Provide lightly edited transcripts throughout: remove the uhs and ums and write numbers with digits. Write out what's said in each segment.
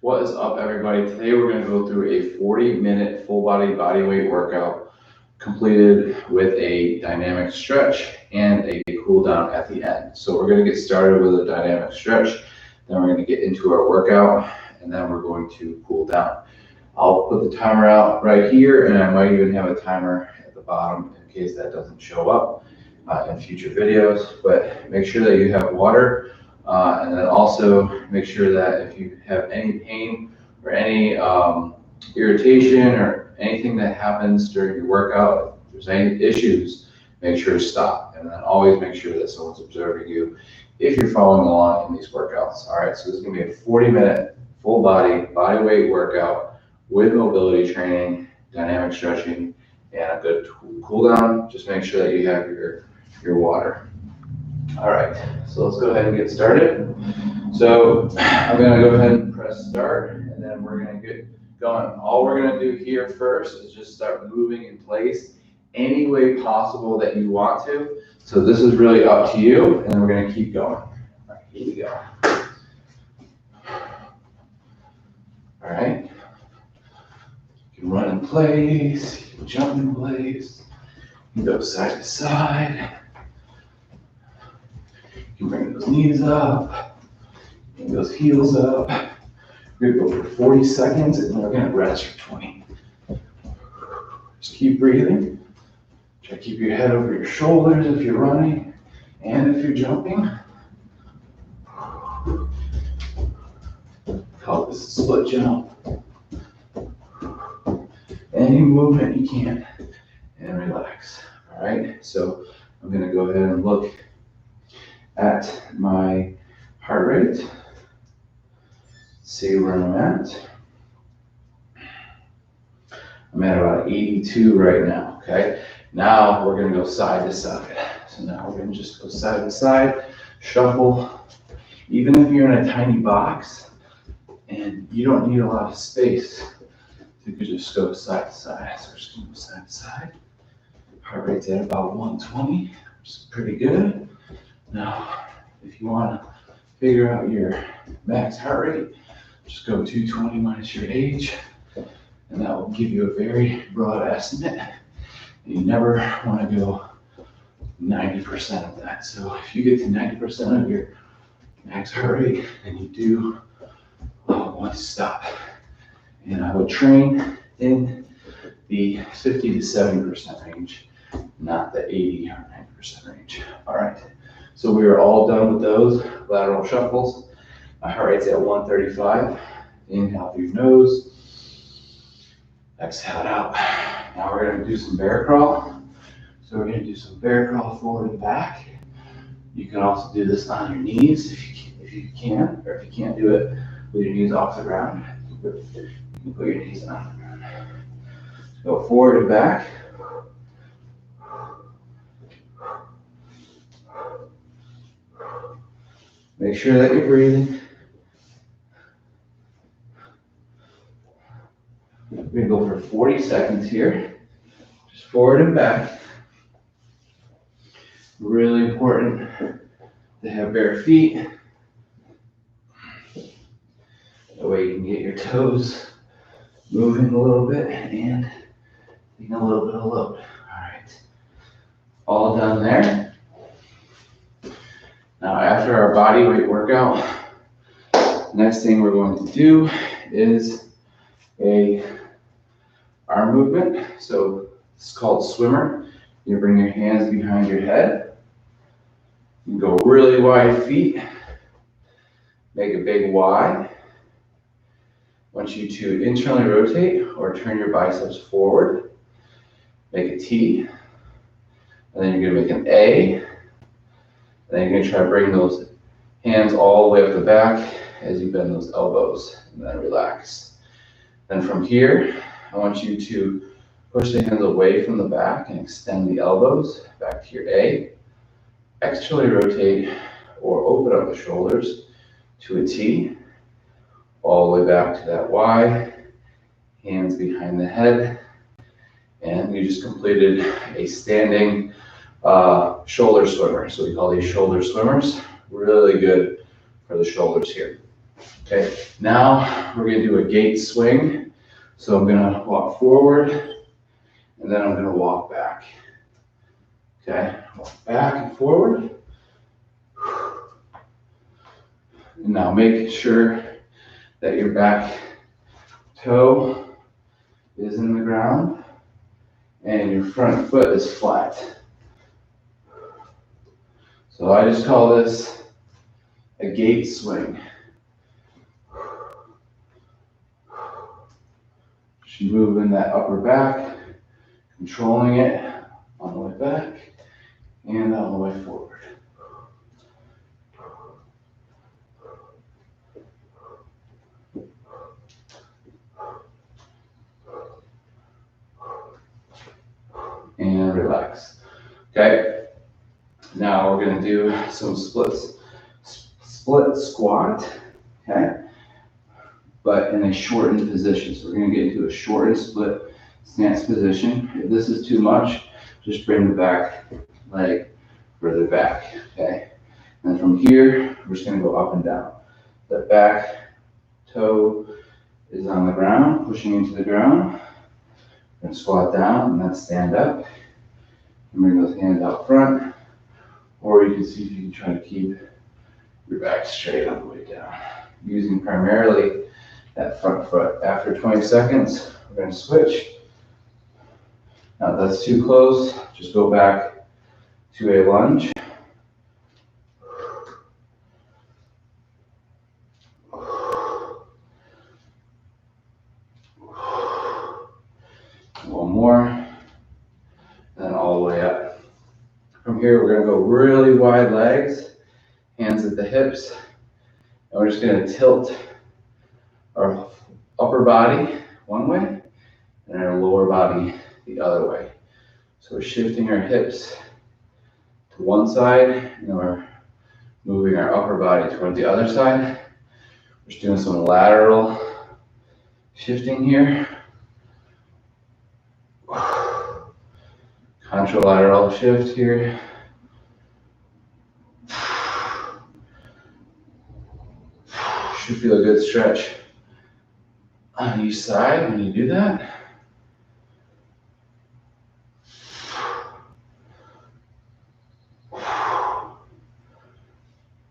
What is up, everybody? Today we're going to go through a 40-minute full body weight workout completed with a dynamic stretch and a cool down at the end. So we're going to get started with a dynamic stretch, then we're going to get into our workout, and then we're going to cool down. I'll put the timer out right here, and I might even have a timer at the bottom in case that doesn't show up in future videos. But make sure that you have water. And then also make sure that if you have any pain or any irritation or anything that happens during your workout, if there's any issues, make sure to stop. And then always make sure that someone's observing you if you're following along in these workouts. All right, so this is going to be a 40-minute full body weight workout with mobility training, dynamic stretching, and a good cool down. Just make sure that you have your water. All right, so let's go ahead and get started. So I'm going to go ahead and press start, and then we're going to get going. All we're going to do here first is just start moving in place any way possible that you want to. So this is really up to you, and then we're going to keep going. All right, here we go. All right. You can run in place, you can jump in place, you can go side to side. You can bring those knees up, bring those heels up. We're going to go for 40 seconds, and then we're going to rest for 20. Just keep breathing. Try to keep your head over your shoulders if you're running and if you're jumping. Call this a split jump. Any movement you can, and relax. All right, so I'm going to go ahead and look at my heart rate, see where I'm at. I'm at about 82 right now, okay? Now we're gonna go side to side. So now we're gonna just go side to side, shuffle. Even if you're in a tiny box and you don't need a lot of space, you could just go side to side. So we're just gonna go side to side. Heart rate's at about 120, which is pretty good. Now, if you want to figure out your max heart rate, just go 220 minus your age, and that will give you a very broad estimate. You never want to go 90% of that. So if you get to 90% of your max heart rate, then you do want to stop. And I would train in the 50 to 70% range, not the 80 or 90% range. All right. So we are all done with those lateral shuffles. My heart rate's at 135. Inhale through your nose. Exhale it out. Now we're going to do some bear crawl. So we're going to do some bear crawl forward and back. You can also do this on your knees if you can, or if you can't do it with your knees off the ground, you can put your knees on the ground. Go forward and back. Make sure that you're breathing. We're going to go for 40 seconds here. Just forward and back. Really important to have bare feet. That way you can get your toes moving a little bit and taking a little bit of load. All right. All done there. Now, after our body weight workout, next thing we're going to do is a arm movement. So it's called swimmer. You bring your hands behind your head. You go really wide feet. Make a big Y. I want you to internally rotate or turn your biceps forward. Make a T. And then you're going to make an A. Then you're going to try to bring those hands all the way up the back as you bend those elbows, and then relax. Then from here, I want you to push the hands away from the back and extend the elbows back to your A. Externally rotate or open up the shoulders to a T, all the way back to that Y, hands behind the head, and you just completed a standing shoulder swimmer. So we call these shoulder swimmers. Really good for the shoulders here. Okay, now we're gonna do a gate swing. So I'm gonna walk forward and then I'm gonna walk back. Okay, walk back and forward. And now make sure that your back toe is in the ground and your front foot is flat. So I just call this a gate swing. Just moving that upper back, controlling it on the way back and on the way forward. And relax. Okay, now we're gonna do some split squat, okay? But in a shortened position. So we're gonna get into a shortened split stance position. If this is too much, just bring the back leg further back, okay? And from here, we're just gonna go up and down. The back toe is on the ground, pushing into the ground. We're gonna squat down and then stand up. And bring those hands out front. Or you can see if you can try to keep your back straight on the way down. Using primarily that front foot. After 20 seconds, we're going to switch. Now if that's too close, just go back to a lunge. One more, then all the way up. From here, we're going to go really wide legs, hands at the hips, and we're just going to tilt our upper body one way and our lower body the other way. So we're shifting our hips to one side and we're moving our upper body toward the other side. We're just doing some lateral shifting here. Contralateral shift here. Should feel a good stretch on each side when you do that.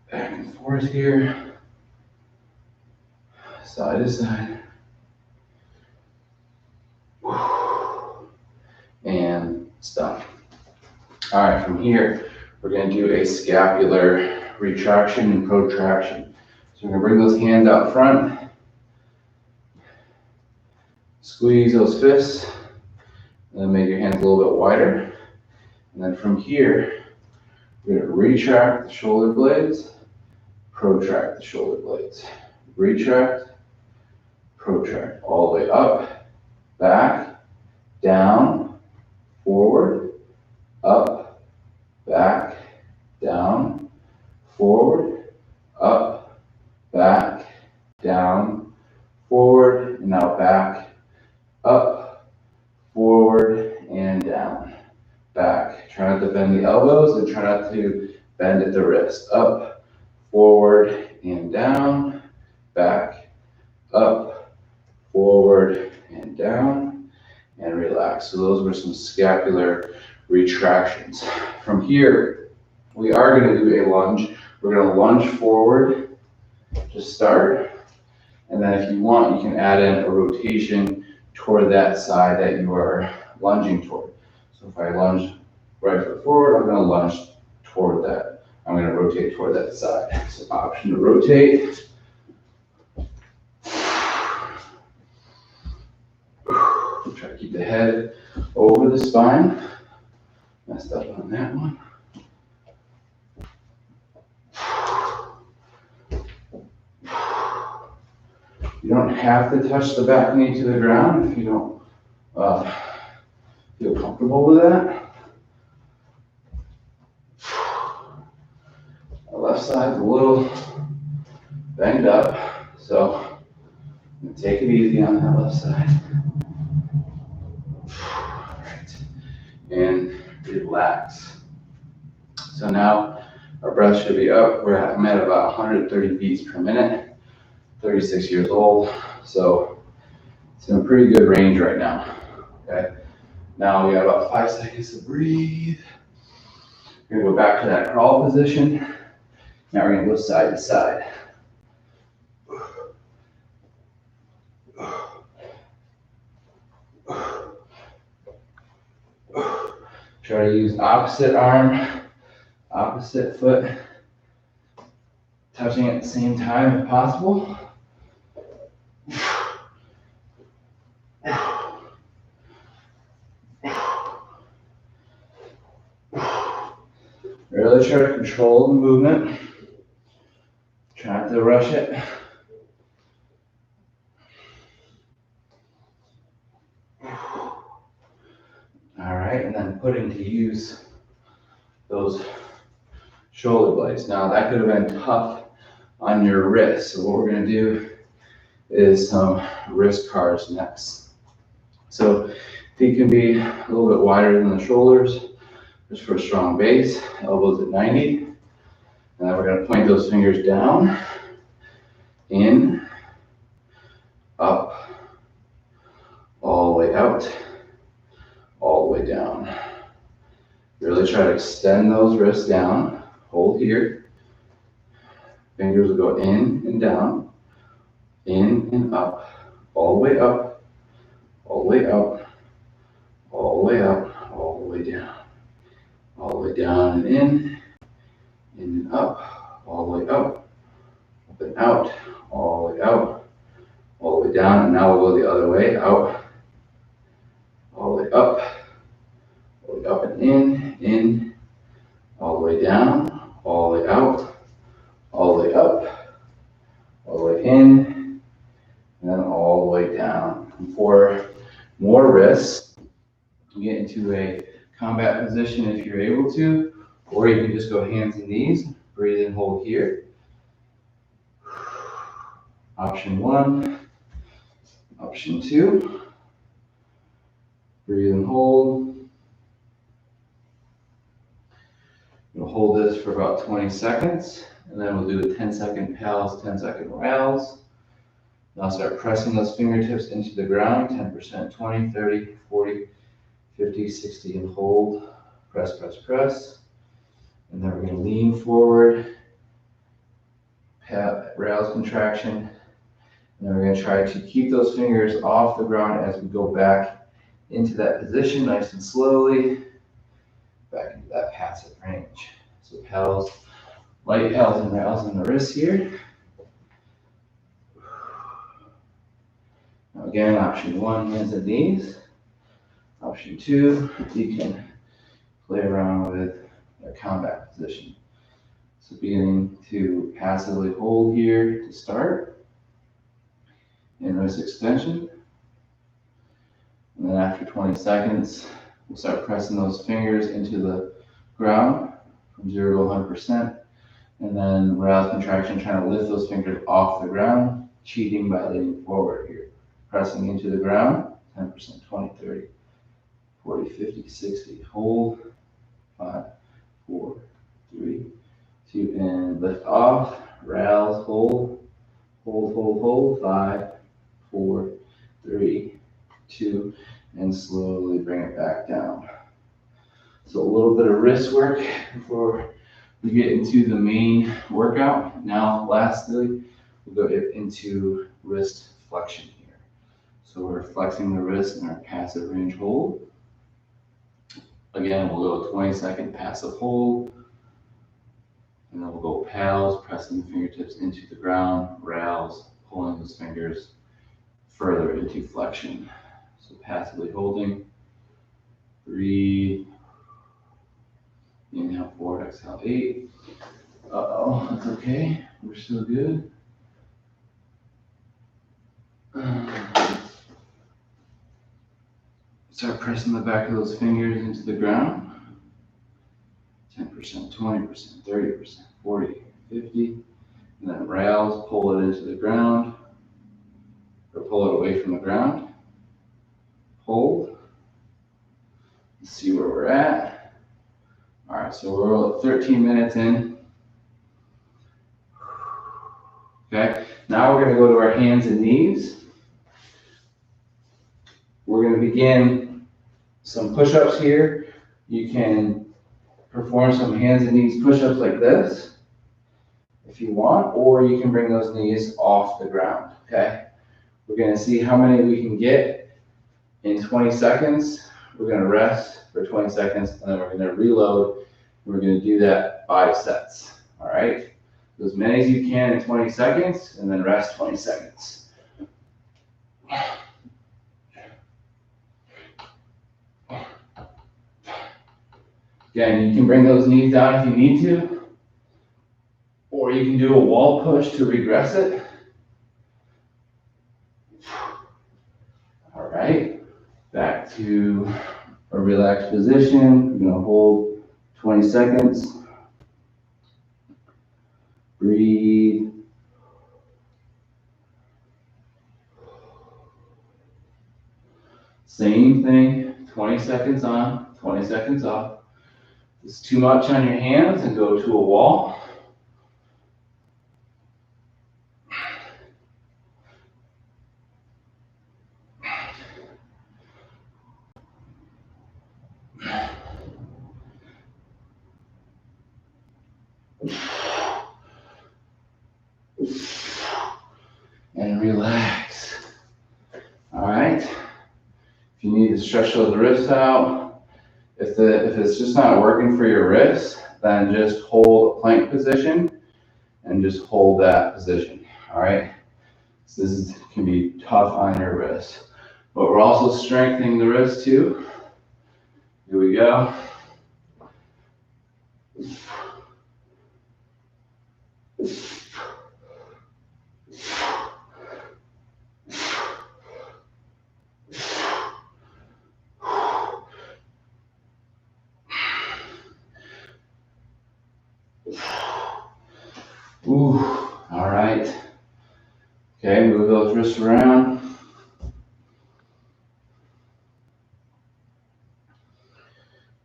Back and forth here, side to side. And it's done. All right, from here, we're going to do a scapular retraction and protraction. So we're going to bring those hands out front, squeeze those fists, and then make your hands a little bit wider. And then from here, we're going to retract the shoulder blades, protract the shoulder blades. Retract, protract, all the way up, back, down, forward, up, back, down, forward, up, back, down, forward, and now back, up, forward, and down, back. Try not to bend the elbows and try not to bend at the wrist. Up, forward, and down, back, up, forward, and down, and relax. So those were some scapular retractions. From here, we are going to do a lunge. We're going to lunge forward to start. And then if you want, you can add in a rotation toward that side that you are lunging toward. So if I lunge right foot forward, I'm going to lunge toward that. I'm going to rotate toward that side. So option to rotate. Try to keep the head over the spine. Messed up on that one. You don't have to touch the back knee to the ground if you don't feel comfortable with that. The left side's a little banged up, so I'm gonna take it easy on that left side. All right, and relax. So now our breath should be up. I'm at about 130 beats per minute. 36 years old, so it's in a pretty good range right now. Okay, now we got about 5 seconds to breathe. We're gonna go back to that crawl position. Now we're gonna go side to side. Try to use opposite arm, opposite foot, touching at the same time if possible. Really try to control the movement. Try not to rush it. All right, and then putting to use those shoulder blades. Now that could have been tough on your wrist. So what we're gonna do is some wrist cars next. So feet can be a little bit wider than the shoulders, just for a strong base. Elbows at 90. And then we're gonna point those fingers down, in, up, all the way out, all the way down. Really try to extend those wrists down. Hold here. Fingers will go in and down, in and up, all the way up, all the way up, all the way up, all the way down, all the way down and in and up, all the way up and out, all the way out, all the way down, and now we'll go the other way, out, all the way up and in, all the way down, all the way out, all the way up, all the way in, and then all the way down. And for more wrists, you get into a combat position if you're able to, or you can just go hands and knees, breathe and hold here. Option 1, option 2, breathe and hold. We'll hold this for about 20 seconds, and then we'll do a 10-second pals, 10-second rals. Now start pressing those fingertips into the ground, 10%, 20, 30, 40, 50, 60, and hold. Press, press, press. And then we're going to lean forward, rals contraction. And then we're going to try to keep those fingers off the ground as we go back into that position, nice and slowly. Back into that passive range. So pals, light pals and rals in the wrists here. Now again, option 1, hands and knees. Option 2, you can play around with a combat position. So beginning to passively hold here to start, in wrist extension. And then after 20 seconds, we'll start pressing those fingers into the ground from 0 to 100%. And then rals contraction, trying to lift those fingers off the ground, cheating by leaning forward here. Pressing into the ground, 10%, 20, 30, 40, 50, 60. Hold, 5, 4, 3, 2, and lift off. Rals, hold, hold, hold, hold. 5, 4, 3, 2, and slowly bring it back down. So a little bit of wrist work before we get into the main workout. Now, lastly, we'll go into wrist flexion here. So we're flexing the wrist in our passive range hold. Again, we'll go 20-second passive hold. And then we'll go pals, pressing the fingertips into the ground, rals, pulling those fingers further into flexion. So passively holding, breathe, inhale 4, exhale 8. Uh-oh, that's okay, we're still good. Start pressing the back of those fingers into the ground. 10%, 20%, 30%, 40, 50. And then rals, pull it into the ground, or pull it away from the ground. Hold. Let's see where we're at. All right, so we're 13 minutes in. Okay, Now we're going to go to our hands and knees. We're going to begin some push-ups here. You can perform some hands and knees push-ups like this if you want, or you can bring those knees off the ground, okay? We're going to see how many we can get in 20 seconds. We're going to rest for 20 seconds, and then we're going to reload. We're going to do that 5 sets, all right? So as many as you can in 20 seconds, and then rest 20 seconds. Again, you can bring those knees down if you need to, or you can do a wall push to regress it. All right, back to a relaxed position. We're going to hold 20 seconds. Breathe. Same thing, 20 seconds on, 20 seconds off. If it's too much on your hands, and go to a wall. And relax. All right. If you need to stretch those wrists out, if it's just not working for your wrists, then just hold a plank position and just hold that position. All right. So this can be tough on your wrists, but we're also strengthening the wrists too. Here we go. Ooh, all right. Okay, move those wrists around.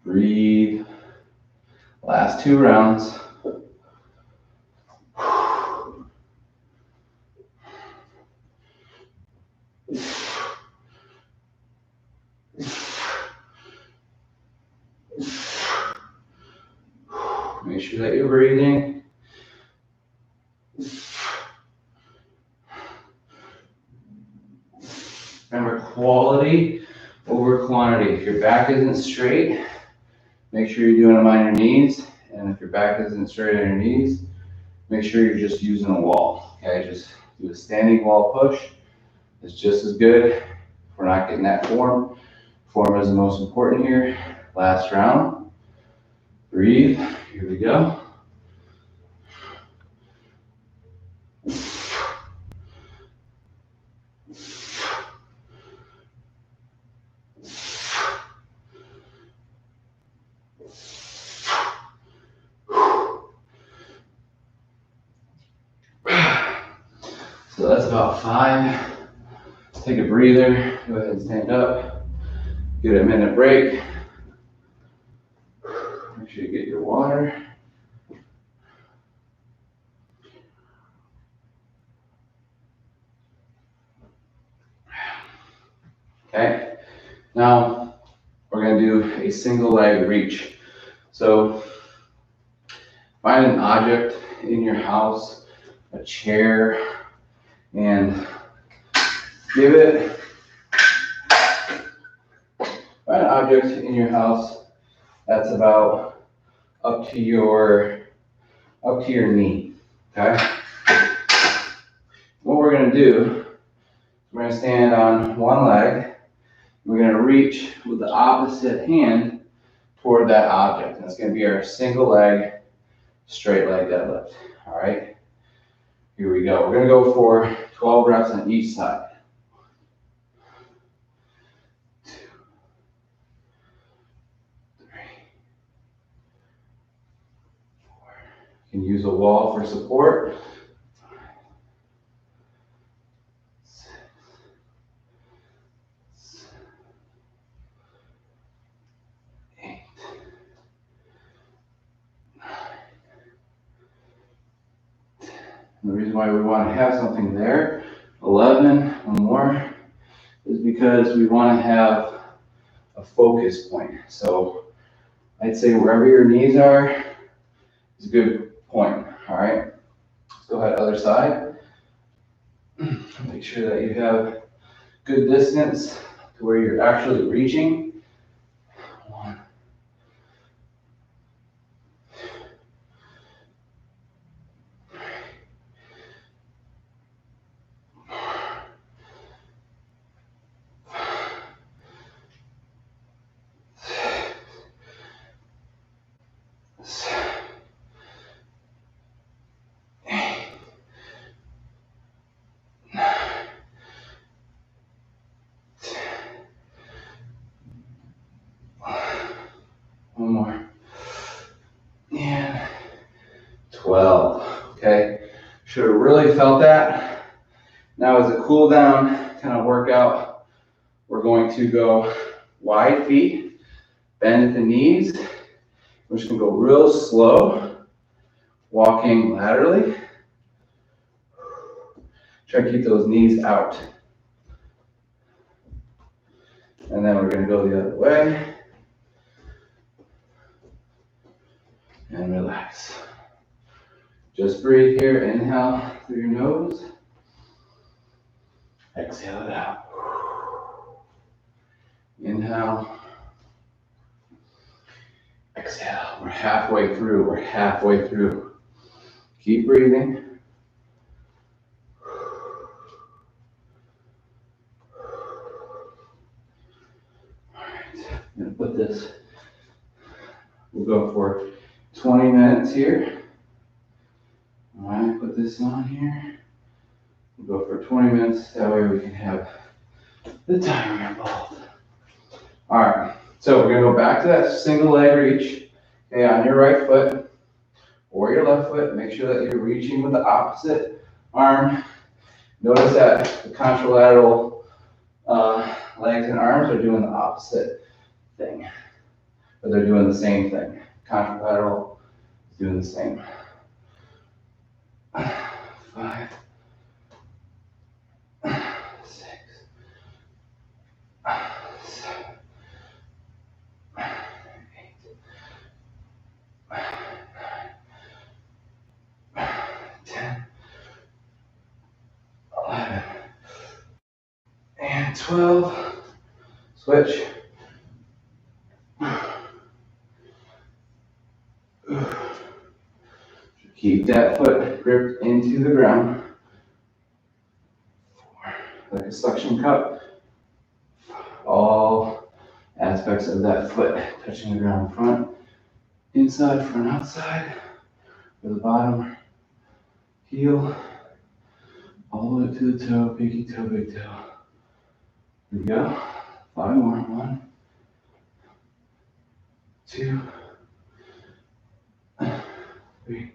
Breathe. Last 2 rounds. Make sure that you're breathing. Remember, quality over quantity. If your back isn't straight, make sure you're doing them on your knees. And if your back isn't straight on your knees, make sure you're just using a wall. Okay, just do a standing wall push. It's just as good. If we're not getting that form. Form is the most important here. Last round. Breathe. Here we go. So that's about 5. Take a breather. Go ahead and stand up. Get a minute break. Make sure you get your water. Okay. Now we're going to do a single leg reach. So find an object in your house, a chair, and give it. Find an object in your house that's about up to your knee. Okay. What we're going to do, we're going to stand on one leg. We're going to reach with the opposite hand toward that object. And it's going to be our single leg, straight leg deadlift. All right. Here we go. We're going to go for 12 reps on each side. 2, 3, 4. You can use a wall for support. 6, 8, 9, 10. The reason why we want to have something there, 11 or more, is because we want to have a focus point. So I'd say wherever your knees are is a good point. All right, let's go ahead other side. Make sure that you have good distance to where you're actually reaching. 1, 1 more. And 12. Okay. Should have really felt that. Now as a cool down kind of workout, we're going to go wide feet, bend at the knees. We're just going to go real slow, walking laterally. Try to keep those knees out. And then we're going to go the other way. And relax. Just breathe here. Inhale through your nose. Exhale it out. Inhale. Exhale. We're halfway through. We're halfway through. Keep breathing. All right. I'm going to put this. We'll go for 20 minutes here. All right. Put this on here. We'll go for 20 minutes. That way we can have the timer involved. All right. So we're going to go back to that single leg reach. Okay, on your right foot or your left foot. Make sure that you're reaching with the opposite arm. Notice that the contralateral legs and arms are doing the opposite thing, but they're doing the same thing. Contralateral is doing the same. 5, 6, 7, 10, 11, and 12. Switch. Keep that foot gripped into the ground. 4, like a suction cup. All aspects of that foot touching the ground. Front, inside, front, outside. With the bottom heel all the way to the toe, pinky toe, big toe. Here we go. 5 more. 1, 2, 3,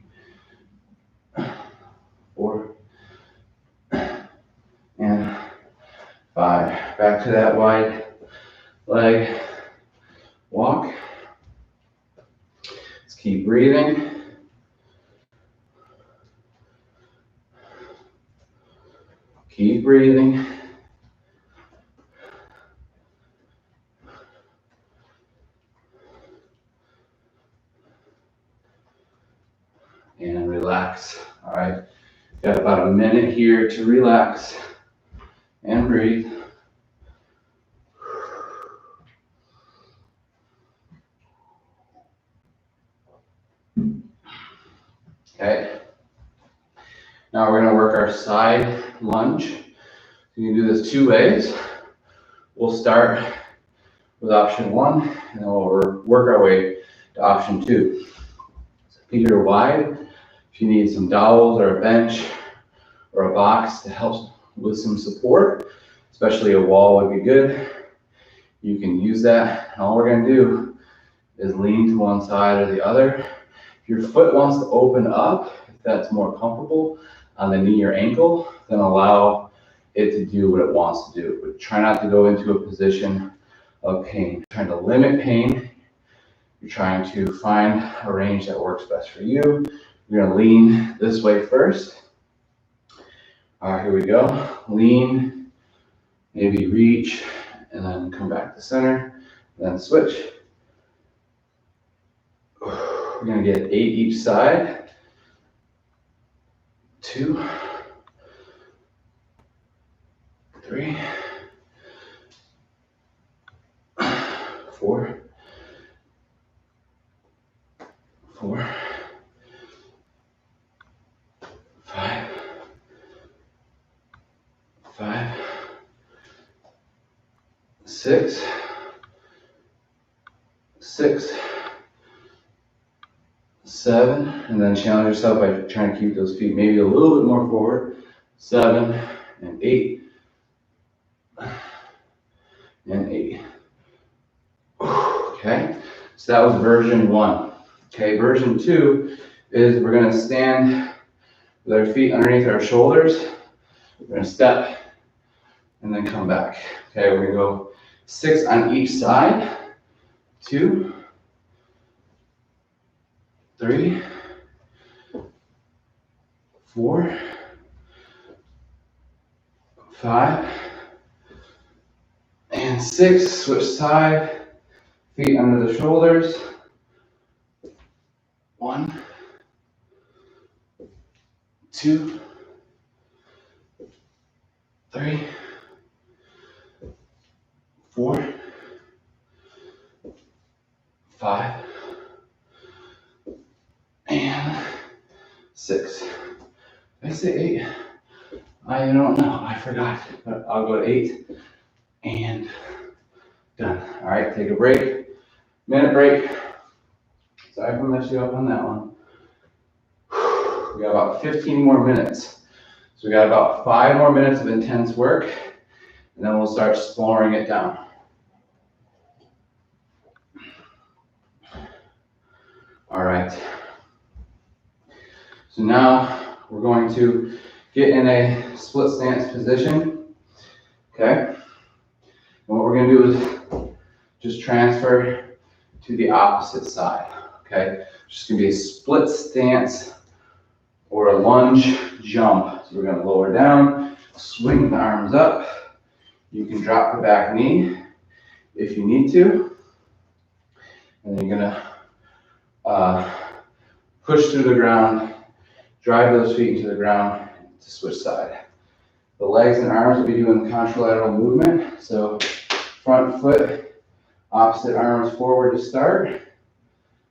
4, and 5. Back to that wide leg walk. Let's keep breathing. Keep breathing. And relax. All right. Got about a minute here to relax and breathe. Okay. Now we're going to work our side lunge. You can do this 2 ways. We'll start with option 1, and then we'll work our way to option 2. So feet are wide. If you need some dowels or a bench or a box to help with some support, especially a wall would be good, you can use that. And all we're going to do is lean to one side or the other. If your foot wants to open up, if that's more comfortable on the knee or ankle, then allow it to do what it wants to do. But try not to go into a position of pain. You're trying to limit pain. You're trying to find a range that works best for you. You're going to lean this way first. All right, here we go. Lean, maybe reach, and then come back to center, then switch. We're gonna get 8 each side. 2, 3, 4, 4, 5, 5, 6, 6, 7, and then challenge yourself by trying to keep those feet maybe a little bit more forward. 7 and 8 and 8. Okay, so that was version 1. Okay, version 2 is we're going to stand with our feet underneath our shoulders. We're going to step and then come back. Okay, we're going to go 6 on each side. 2, 3, 4, 5, and 6. Switch side, feet under the shoulders. 1, 2, 3, 4, 5, and 6. Did I say 8? I don't know, I forgot, but I'll go to 8 and done. All right, take a break, minute break. Sorry if I messed you up on that one. We got about 15 more minutes. So we got about 5 more minutes of intense work, and then we'll start slowing it down. All right. So now we're going to get in a split stance position. Okay. And what we're going to do is just transfer to the opposite side. Okay. It's just going to be a split stance or a lunge jump. So we're going to lower down, swing the arms up. You can drop the back knee if you need to. And then you're going to push through the ground, drive those feet into the ground to switch side. The legs and arms will be doing the contralateral movement. So front foot, opposite arms forward to start.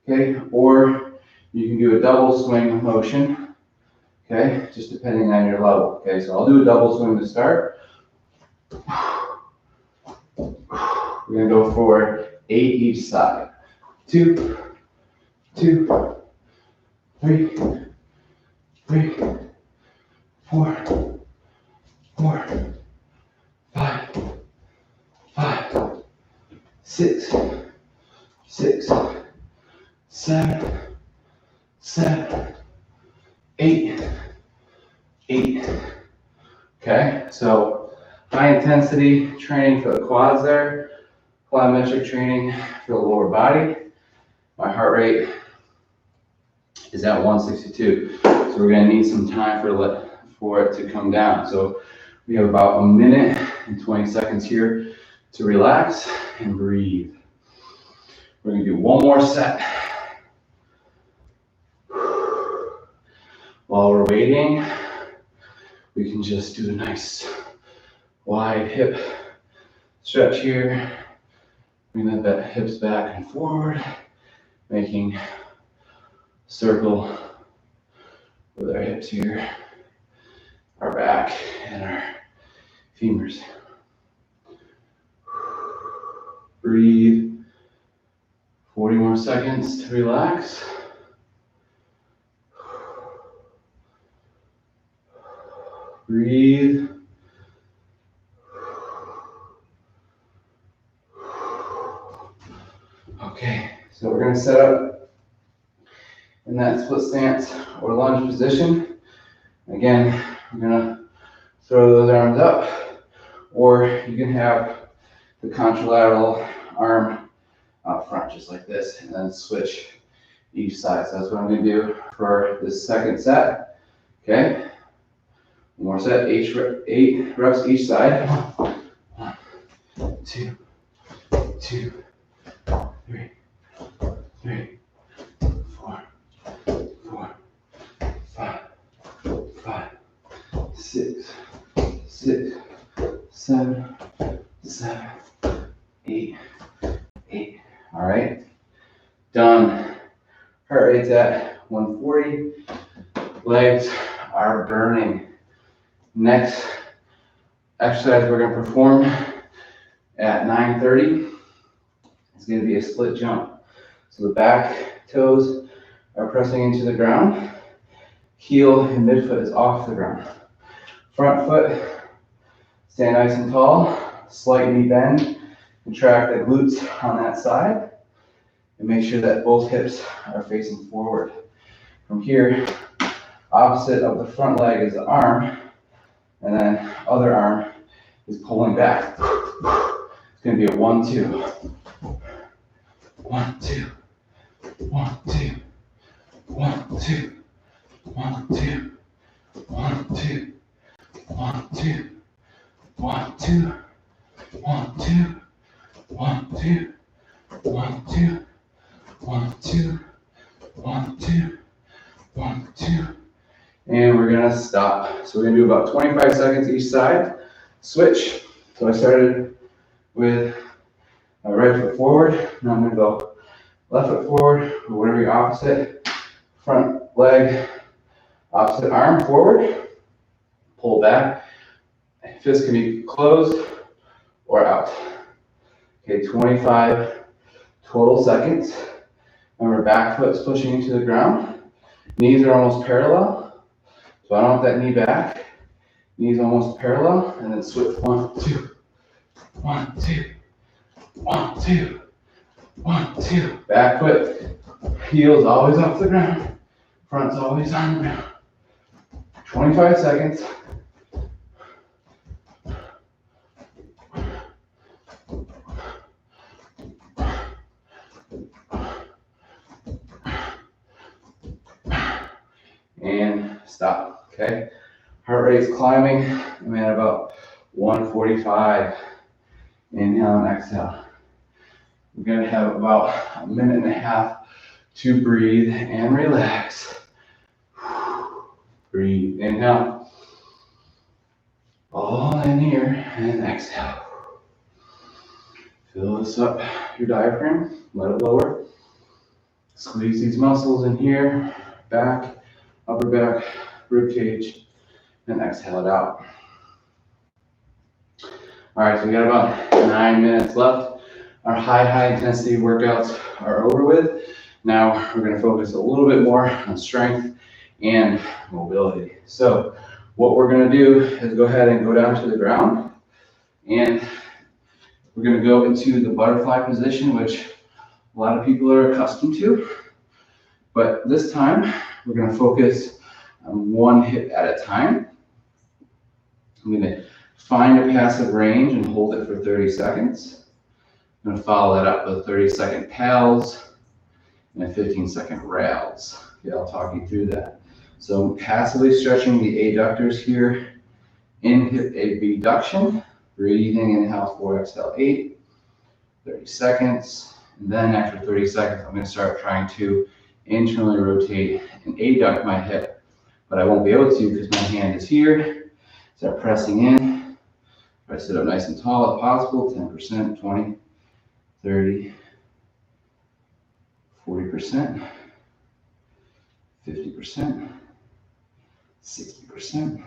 Okay, or you can do a double swing motion. Okay, just depending on your level. Okay, so I'll do a double swing to start. We're gonna go for 8 each side. 2, 2, 3, 3, 4, 4, 5, 5, 6, 6, 7, 7, 8, 8. Okay, so high intensity training for the quads there, plyometric training for the lower body. My heart rate is at 162, so we're going to need some time for it to come down. So we have about 1 minute and 20 seconds here to relax and breathe. We're going to do one more set. While we're waiting, we can just do a nice wide hip stretch here. Bring the hips back and forward, making a circle with our hips here, our back, and our femurs. Breathe. 40 more seconds to relax. Breathe. Okay, so we're going to set up in that split stance or lunge position. Again, we're going to throw those arms up, or you can have the contralateral arm out front, just like this, and then switch each side. So that's what I'm going to do for this second set. Okay, one more set, 8 reps each side. 1, 2, 2, 3, 3, 4, 4, 5, 5, 6, 6, 7, 7, 8, 8. All right, done. Heart rate's at 140. Legs are burning. Next exercise we're going to perform at 9:30 is going to be a split jump. So the back toes are pressing into the ground. Heel and midfoot is off the ground. Front foot, stand nice and tall. Slight knee bend. Contract the glutes on that side. And make sure that both hips are facing forward. From here, opposite of the front leg is the arm, and then other arm is pulling back. It's going to be a 1, 2. 1, 2. 1, 2. 1, 2. 1, 2. 1, 2. 1, 2. 1, 2. 1, 2. 1, 2. 1, 2. 1, 2. 1, 2. 1, 2. And we're gonna stop. So we're gonna do about 25 seconds each side. Switch. So I started with my right foot forward. Now I'm gonna go left foot forward, or whatever your opposite. Front leg, opposite arm forward. Pull back. Fist can be closed or out. Okay, 25 total seconds. Remember, back foot's pushing into the ground. Knees are almost parallel. So I don't want that knee back. Knees almost parallel. And then switch. 1, 2. 1, 2. 1, 2. 1, 2. Back foot. Heel's always off the ground. Front's always on the ground. 25 seconds. And stop, okay? Heart rate's climbing. I'm at about 145. Inhale and exhale. We're gonna have about a minute and a half to breathe and relax. Breathe, inhale. All in here and exhale. Fill this up, your diaphragm, let it lower. Squeeze these muscles in here, back, upper back, rib cage, and exhale it out. All right, so we got about 9 minutes left. Our high intensity workouts are over with. Now we're gonna focus a little bit more on strength and mobility. So what we're gonna do is go ahead and go down to the ground, and we're gonna go into the butterfly position, which a lot of people are accustomed to. But this time, we're gonna focus on one hip at a time. I'm gonna find a passive range and hold it for 30 seconds. I'm gonna follow that up with 30-second pals and 15-second rails. Okay, I'll talk you through that. So I'm passively stretching the adductors here in hip abduction. Breathing, inhale 4, exhale 8. 30 seconds. And then after 30 seconds, I'm gonna start trying to internally rotate and adduct my hip. But I won't be able to because my hand is here. Start pressing in. Try to sit up nice and tall if possible. 10%, 20, 30, 40%, 50%, 60%,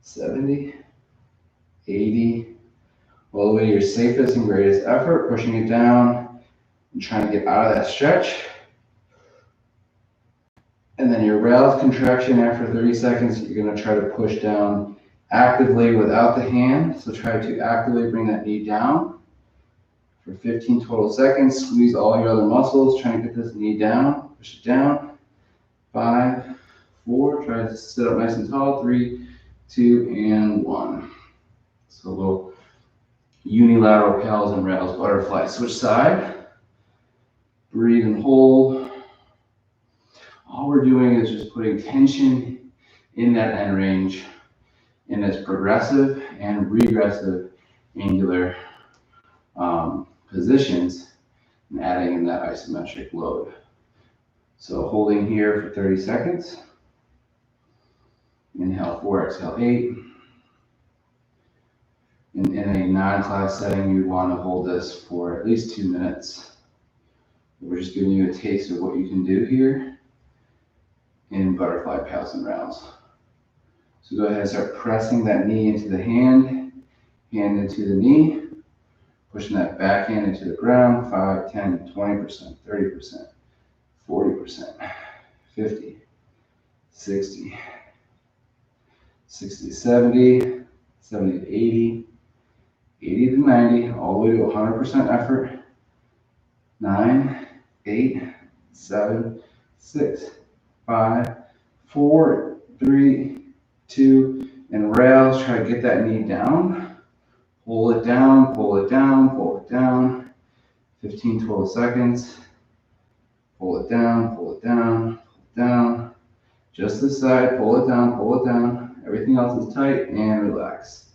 70, 80, all the way to your safest and greatest effort, pushing it down and trying to get out of that stretch. And then your rails contraction after 30 seconds, you're going to try to push down actively without the hand. So try to actively bring that knee down for 15 total seconds. Squeeze all your other muscles, trying to get this knee down. Push it down. 5, 4, try to sit up nice and tall. 3, 2, and 1. So a little unilateral pals and rails butterfly. Switch side. Breathe and hold. All we're doing is just putting tension in that end range in its progressive and regressive angular positions and adding in that isometric load. So holding here for 30 seconds. Inhale 4, exhale 8. In a non-class setting, you'd want to hold this for at least 2 minutes. We're just giving you a taste of what you can do here in butterfly pals and rounds. So go ahead and start pressing that knee into the hand into the knee, pushing that backhand into the ground, 5, 10, 20%, 30%, 40%, 50, 60, 60 to 70, 70 to 80, 80 to 90, all the way to 100% effort. 9, 8, 7, 6, 5, 4, 3, 2, and rails. Try to get that knee down. Pull it down, pull it down, pull it down. 15 total seconds. Pull it down, pull it down, pull it down. Just this side, pull it down, pull it down. Everything else is tight and relax.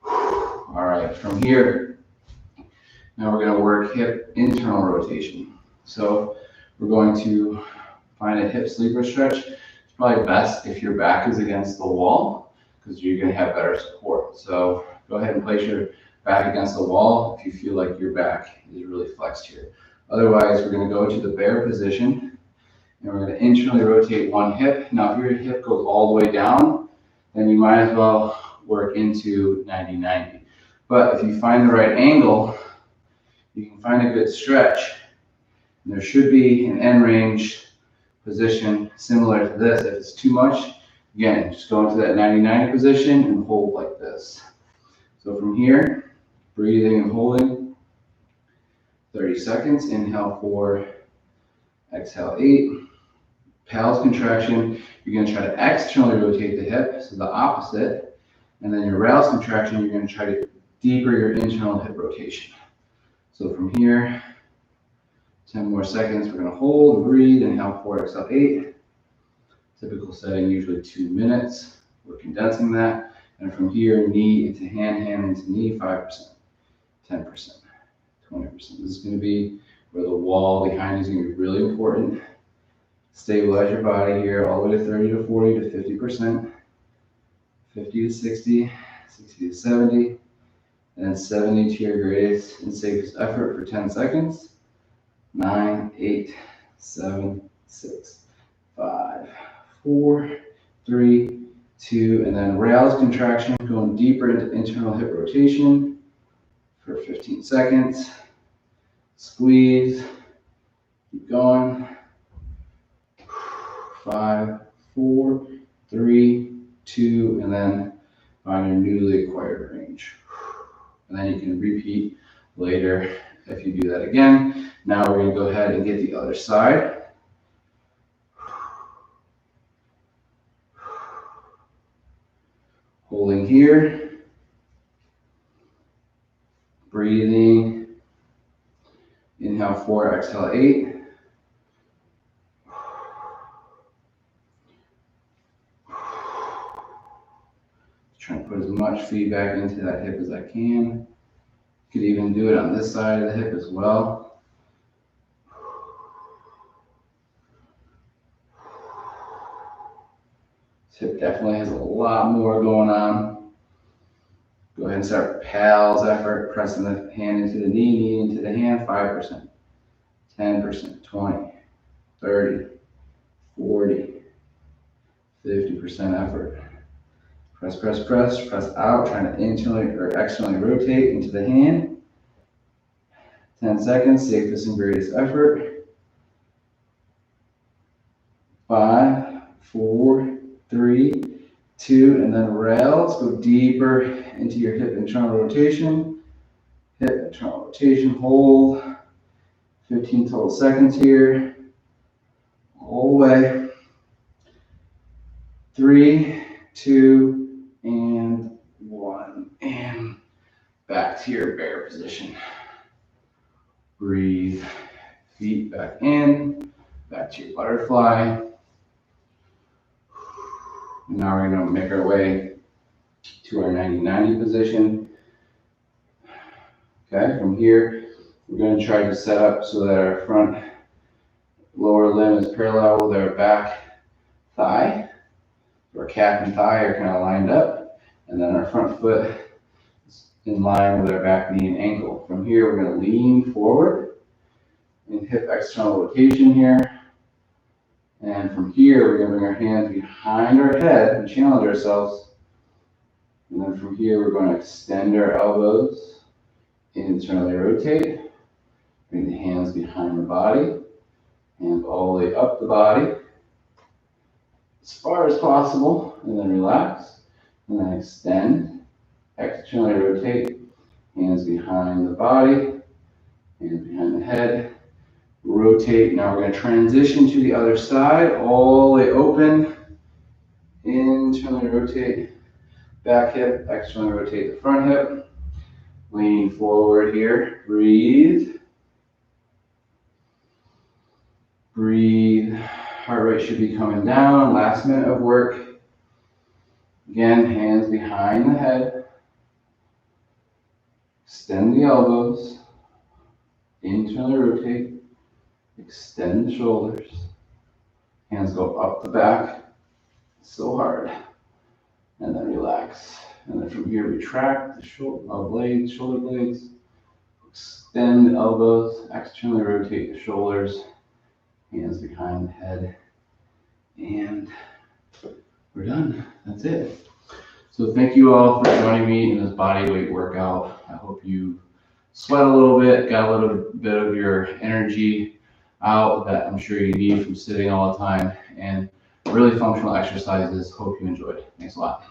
All right, from here, now we're going to work hip internal rotation. So we're going to find a hip sleeper stretch. It's probably best if your back is against the wall because you're going to have better support. So go ahead and place your back against the wall if you feel like your back is really flexed here. Otherwise, we're going to go to the bear position and we're going to internally rotate one hip. Now, if your hip goes all the way down, then you might as well work into 90-90. But if you find the right angle, you can find a good stretch. And there should be an end range position similar to this. If it's too much, again, just go into that 90-90 position and hold like this. So from here, breathing and holding, 30 seconds. Inhale 4, exhale 8. Pals contraction, you're going to try to externally rotate the hip, so the opposite. And then your rails contraction, you're going to try to deeper your internal hip rotation. So from here, 10 more seconds, we're going to hold and breathe. Inhale 4, exhale 8. Typical setting, usually 2 minutes. We're condensing that. And from here, knee into hand, hand into knee, 5%, 10%, 20%. This is going to be where the wall behind you is going to be really important. Stabilize your body here all the way to 30 to 40 to 50%, 50 to 60, 60 to 70, and then 70 to your greatest and safest effort for 10 seconds. 9, 8, 7, 6, 5, 4, 3, 2, and then rails contraction, going deeper into internal hip rotation for 15 seconds. Squeeze, keep going. 5, 4, 3, 2, and then find your newly acquired range. And then you can repeat later if you do that again. Now we're going to go ahead and get the other side. Holding here. Breathing. Inhale 4, exhale 8. Trying to put as much feedback into that hip as I can. Could even do it on this side of the hip as well. This hip definitely has a lot more going on. Go ahead and start pals effort, pressing the hand into the knee, knee into the hand, 5%, 10%, 20, 30, 40, 50% effort. Press, press, press, press out, trying to internally or externally rotate into the hand. 10 seconds, safest and greatest effort. 5, 4, 3, 2, and then rails. Go deeper into your hip internal rotation. Hip internal rotation, hold. 15 total seconds here. All the way. 3, 2, and 1, and back to your bear position. Breathe, feet back in, back to your butterfly. Now we're going to make our way to our 90-90 position. Okay, from here, we're going to try to set up so that our front lower limb is parallel with our back thigh. Our calf and thigh are kind of lined up, and then our front foot is in line with our back knee and ankle. From here, we're going to lean forward and hip external rotation here. And from here, we're going to bring our hands behind our head and challenge ourselves. And then from here, we're going to extend our elbows, internally rotate, bring the hands behind the body, hands all the way up the body, as far as possible, and then relax, and then extend, externally rotate, hands behind the body, hands behind the head, rotate. Now we're going to transition to the other side, all the way open, internally rotate, back hip, externally rotate the front hip, lean forward here, breathe, breathe. Heart rate should be coming down. Last minute of work. Again, hands behind the head. Extend the elbows. Internally rotate. Extend the shoulders. Hands go up the back. So hard. And then relax. And then from here, retract the shoulder blades. Extend the elbows. Externally rotate the shoulders. Hands behind the head, and we're done. That's it. So thank you all for joining me in this body weight workout. I hope you sweat a little bit, got a little bit of your energy out that I'm sure you need from sitting all the time, and really functional exercises. Hope you enjoyed. Thanks a lot.